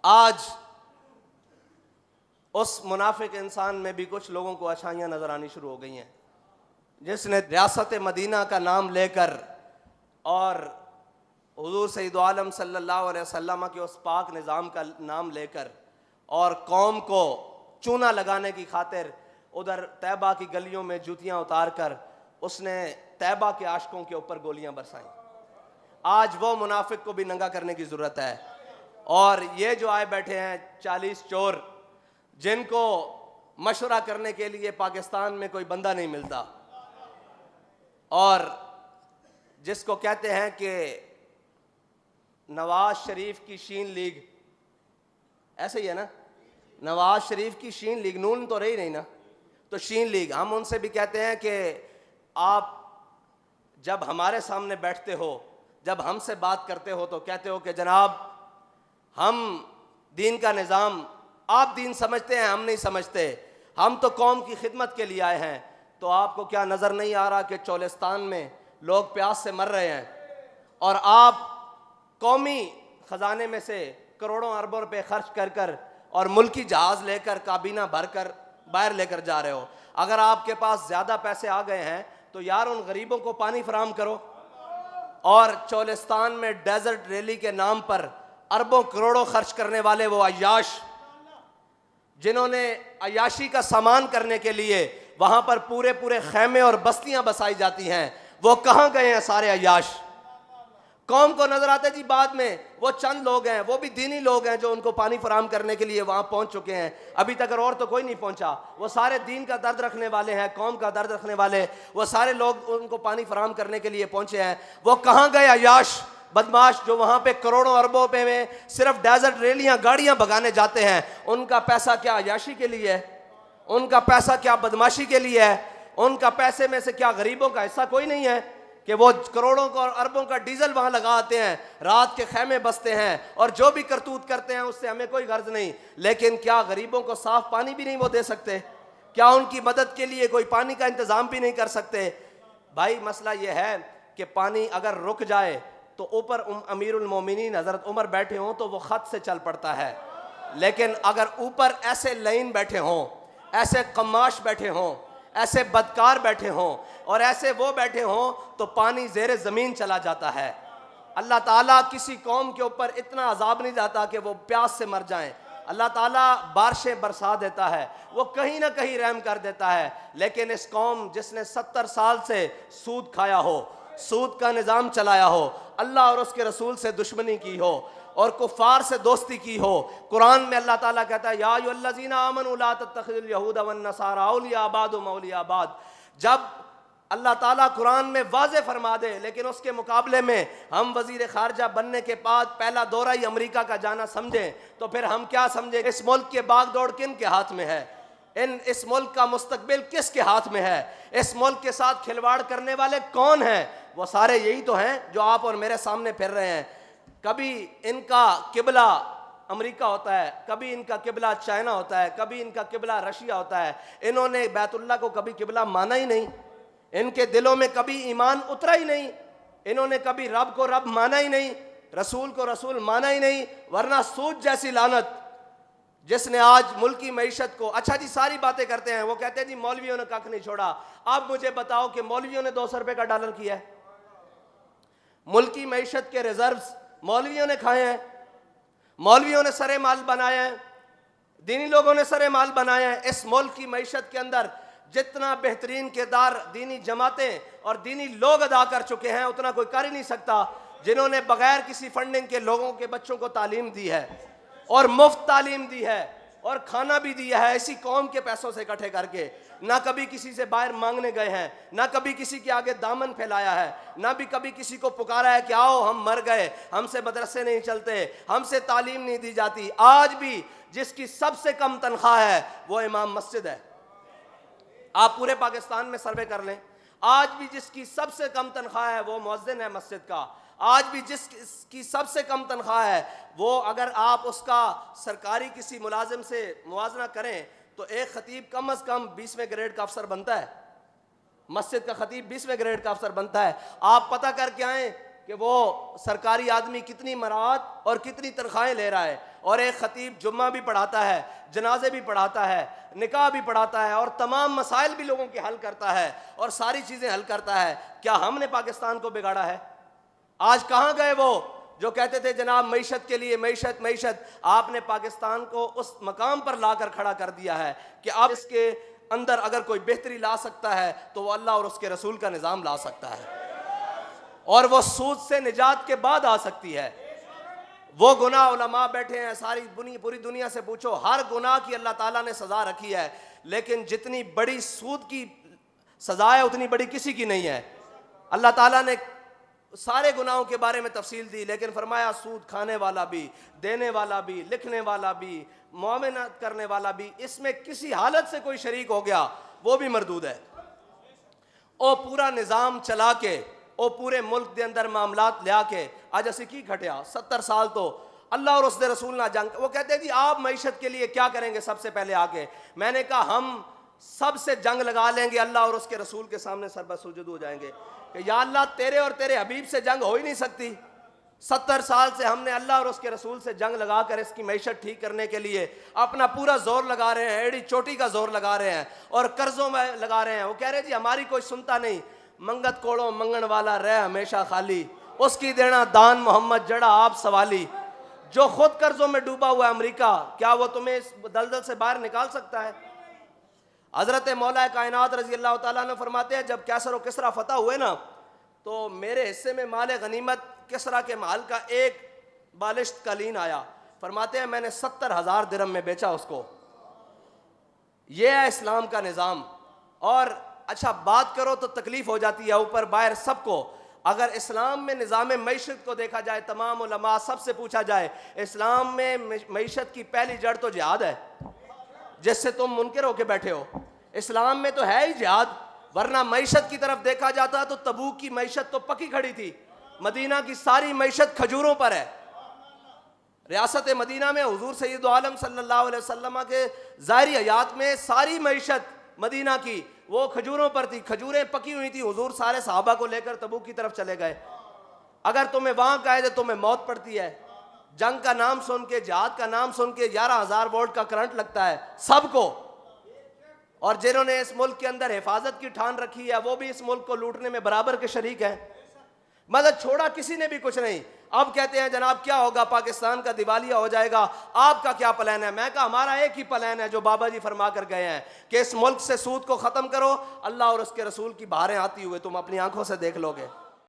आज उस मुनाफिक इंसान में भी कुछ लोगों को अच्छाइयाँ नज़र आनी शुरू हो गई हैं, जिसने रियासत मदीना का नाम लेकर और हुजूर सैयद आलम सल्लल्लाहु अलैहि वसल्लम के उस पाक निज़ाम का नाम लेकर और कौम को चूना लगाने की खातिर उधर तैबा की गलियों में जूतियाँ उतार कर उसने तैबा के आशिकों के ऊपर गोलियाँ बरसाई। आज वो मुनाफिक को भी नंगा करने की ज़रूरत है। और ये जो आए बैठे हैं 40 चोर, जिनको मशवरा करने के लिए पाकिस्तान में कोई बंदा नहीं मिलता, और जिसको कहते हैं कि नवाज शरीफ की शीन लीग, ऐसे ही है ना, नवाज शरीफ की शीन लीग, नून तो रही नहीं ना, तो शीन लीग। हम उनसे भी कहते हैं कि आप जब हमारे सामने बैठते हो, जब हमसे बात करते हो, तो कहते हो कि जनाब हम दीन का निज़ाम, आप दीन समझते हैं, हम नहीं समझते, हम तो कौम की खिदमत के लिए आए हैं। तो आपको क्या नज़र नहीं आ रहा कि चोलिस्तान में लोग प्यास से मर रहे हैं और आप कौमी ख़जाने में से करोड़ों अरबों रुपए खर्च कर कर और मुल्की जहाज़ लेकर काबीना भर कर बाहर लेकर जा रहे हो। अगर आपके पास ज़्यादा पैसे आ गए हैं तो यार उन गरीबों को पानी फराहम करो। और चोलिस्तान में डेजर्ट रैली के नाम पर अरबों करोड़ों खर्च करने वाले वो अय्याश, जिन्होंने अय्याशी का सामान करने के लिए वहां पर पूरे पूरे खैमे और बस्तियां बसाई जाती हैं, वो कहां गए हैं सारे अय्याश? कौम को नजर आते जी बाद में वो चंद लोग हैं, वो भी दीनी लोग हैं, जो उनको पानी फराहम करने के लिए वहां पहुंच चुके हैं। अभी तक और तो कोई नहीं पहुंचा। वो सारे दीन का दर्द रखने वाले हैं, कौम का दर्द रखने वाले, वो सारे लोग उनको पानी फराहम करने के लिए पहुंचे हैं। वो कहां गए अय्याश बदमाश, जो वहां पे करोड़ों अरबों पे में सिर्फ डेजर्ट रैलियां गाड़ियां भगाने जाते हैं? उनका पैसा क्या अय्याशी के लिए है? उनका पैसा क्या बदमाशी के लिए है? उनका पैसे में से क्या गरीबों का हिस्सा कोई नहीं है कि वो करोड़ों का और अरबों का डीजल वहां लगाते हैं, रात के खैमे बसते हैं और जो भी करतूत करते हैं उससे हमें कोई गर्ज नहीं। लेकिन क्या गरीबों को साफ पानी भी नहीं वो दे सकते? क्या उनकी मदद के लिए कोई पानी का इंतजाम भी नहीं कर सकते? भाई मसला ये है कि पानी अगर रुक जाए तो ऊपर अमीरुल मोमिनीन हजरत उमर बैठे हों तो वो खत से चल पड़ता है, लेकिन अगर ऊपर ऐसे लाइन बैठे हों, ऐसे कमाश बैठे हों, ऐसे बदकार बैठे हों और ऐसे वो बैठे हों तो पानी ज़ेरे ज़मीन चला जाता है। अल्लाह ताला किसी कौम के ऊपर इतना अजाब नहीं जाता कि वो प्यास से मर जाएं। अल्लाह ताला बारिशें बरसा देता है, वो कहीं ना कहीं रहम कर देता है। लेकिन इस कौम जिसने 70 साल से सूद खाया हो, सूद का निज़ाम चलाया हो, अल्लाह और उसके रसूल से दुश्मनी की हो और कुफ़ार से दोस्ती की हो, कुरान में अल्लाह ताला कहता है या अय्युहल्लज़ीना आमनू ला तत्तखिज़ुल यहूदा वन नसारा औलिया बादुहुम औलिया बाद। जब अल्लाह ताला कुरान में वाज़े फरमा दे, लेकिन उसके मुकाबले में हम वज़ीर ख़ारजा बनने के बाद पहला दौरा ही अमेरिका का जाना समझें, तो फिर हम क्या समझें? इस मुल्क के बागडोर किन के हाथ में है? इस मुल्क का मुस्तकबिल किसके हाथ में है? इस मुल्क के साथ खिलवाड़ करने वाले कौन हैं? वो सारे यही तो हैं जो आप और मेरे सामने फिर रहे हैं। कभी इनका किबला अमेरिका होता है, कभी इनका किबला चाइना होता है, कभी इनका किबला रशिया होता है। इन्होंने बैतुल्लाह को कभी किबला माना ही नहीं, इनके दिलों में कभी ईमान उतरा ही नहीं, इन्होंने कभी रब को रब माना ही नहीं, रसूल को रसूल माना ही नहीं। वरना सूद जैसी लानत जिसने आज मुल्की मईशत को, अच्छा जी सारी बातें करते हैं, वो कहते हैं जी मौलवियों ने कख नहीं छोड़ा। अब मुझे बताओ कि मौलवियों ने 200 रुपए का डॉलर किया है? मुल्की मईशत के रिजर्व्स मौलवियों ने खाए हैं, मौलवियों ने सरे माल बनाए हैं, दीनी लोगों ने सरे माल बनाए हैं। इस मुल्क की मईशत के अंदर जितना बेहतरीन किरदार दीनी जमातें और दीनी लोग अदा कर चुके हैं उतना कोई कर ही नहीं सकता, जिन्होंने बगैर किसी फंडिंग के लोगों के बच्चों को तालीम दी है और मुफ्त तालीम दी है और खाना भी दिया है इसी कौम के पैसों से इकट्ठे करके। ना कभी किसी से बाहर मांगने गए हैं, ना कभी किसी के आगे दामन फैलाया है, ना भी कभी किसी को पुकारा है कि आओ हम मर गए, हमसे मदरसे नहीं चलते, हमसे तालीम नहीं दी जाती। आज भी जिसकी सबसे कम तनख्वाह है वो इमाम मस्जिद है। आप पूरे पाकिस्तान में सर्वे कर लें, आज भी जिसकी सबसे कम तनख्वाह है वो मुअज्जिन है मस्जिद का। आज भी जिसकी सबसे कम तनख्वाह है वो, अगर आप उसका सरकारी किसी मुलाजिम से मुवाजना करें तो एक खतीब कम से कम 20वें ग्रेड का अफसर बनता है। मस्जिद का खतीब 20वें ग्रेड का अफसर बनता है। आप पता करके आए कि वो सरकारी आदमी कितनी मराहत और कितनी तनख्वाहें ले रहा है। और एक खतीब जुम्मा भी पढ़ाता है, जनाजे भी पढ़ाता है, निकाह भी पढ़ाता है और तमाम मसाइल भी लोगों के हल करता है और सारी चीज़ें हल करता है। क्या हमने पाकिस्तान को बिगाड़ा है? आज कहाँ गए वो जो कहते थे जनाब मईशत के लिए मईशत मईशत? आपने पाकिस्तान को उस मकाम पर लाकर खड़ा कर दिया है कि अब इसके अंदर अगर कोई बेहतरी ला सकता है तो वो अल्लाह और उसके रसूल का निज़ाम ला सकता है, और वो सूद से निजात के बाद आ सकती है। वो गुनाह उलमा बैठे हैं, सारी पूरी दुनिया से पूछो, हर गुनाह की अल्लाह ताला ने सज़ा रखी है, लेकिन जितनी बड़ी सूद की सज़ा है उतनी बड़ी किसी की नहीं है। अल्लाह ताला ने सारे गुनाहों के बारे में तफसील दी, लेकिन फरमाया सूद खाने वाला भी, देने वाला भी, लिखने वाला भी, मुआवनत करने वाला भी, इसमें किसी हालत से कोई शरीक हो गया वो भी मरदूद है। ओ पूरा निज़ाम चला के, ओ पूरे मुल्क के अंदर मामलात लिया के अज असी की घटिया 70 साल तो अल्लाह और उसके रसूल ना जंग। वो कहते हैं जी आप मईशत के लिए क्या करेंगे सबसे पहले आके? मैंने कहा हम सबसे जंग लगा लेंगे, अल्लाह और उसके रसूल के सामने सरबसुजुद हो जाएंगे कि या अल्लाह तेरे और तेरे हबीब से जंग हो ही नहीं सकती। 70 साल से हमने अल्लाह और उसके रसूल से जंग लगा कर इसकी मईशत ठीक करने के लिए अपना पूरा जोर लगा रहे हैं, एड़ी चोटी का जोर लगा रहे हैं और कर्जों में लगा रहे हैं। वो कह रहे हैं जी हमारी कोई सुनता नहीं, मंगत कोड़ो मंगन वाला रह हमेशा खाली, उसकी देना दान मोहम्मद जड़ा आप सवाली। जो खुद कर्जों में डूबा हुआ है अमेरिका, क्या वो तुम्हें इस दलदल से बाहर निकाल सकता है? हजरत मौला कायनात रजी अल्लाह ताला ने फरमाते हैं जब कैसर और किसरा फतह हुए ना, तो मेरे हिस्से में माल गनीमत किसरा के माल का एक बालिश्त कालीन आया। फरमाते हैं मैंने 70,000 दिरहम में बेचा उसको। यह है इस्लाम का निज़ाम। और अच्छा बात करो तो तकलीफ हो जाती है ऊपर बाहर सबको। अगर इस्लाम में निज़ाम मईशत को देखा जाए, तमाम उलमा सबसे पूछा जाए, इस्लाम में मईशत की पहली जड़ तो जिहाद है, जिससे तुम मुनकर होके बैठे हो। इस्लाम में तो है ही जिहाद, वरना मईशत की तरफ देखा जाता तो तबूक की मईशत तो पकी खड़ी थी। मदीना की सारी मईशत खजूरों पर है। रियासत मदीना में हुजूर सैयद आलम सल्लल्लाहु अलैहि वसल्लम के ज़ाहिरी हयात में सारी मईशत मदीना की वो खजूरों पर थी, खजूरें पकी हुई थी। हुजूर सारे सहाबा को लेकर तबूक की तरफ चले गए। अगर तुम्हें वहां कहे तो तुम्हें मौत पड़ती है। जंग का नाम सुन के, जिहाद का नाम सुन के 11,000 वोल्ट का करंट लगता है सबको। और जिन्होंने इस मुल्क के अंदर हिफाजत की ठान रखी है वो भी इस मुल्क को लूटने में बराबर के शरीक हैं। मदद छोड़ा किसी ने भी कुछ नहीं। अब कहते हैं जनाब क्या होगा, पाकिस्तान का दिवालिया हो जाएगा, आपका क्या प्लान है? मैं कहा हमारा एक ही प्लान है जो बाबा जी फरमा कर गए हैं कि इस मुल्क से सूद को खत्म करो, अल्लाह और उसके रसूल की बहारें आती हुए तुम अपनी आंखों से देख लोगे।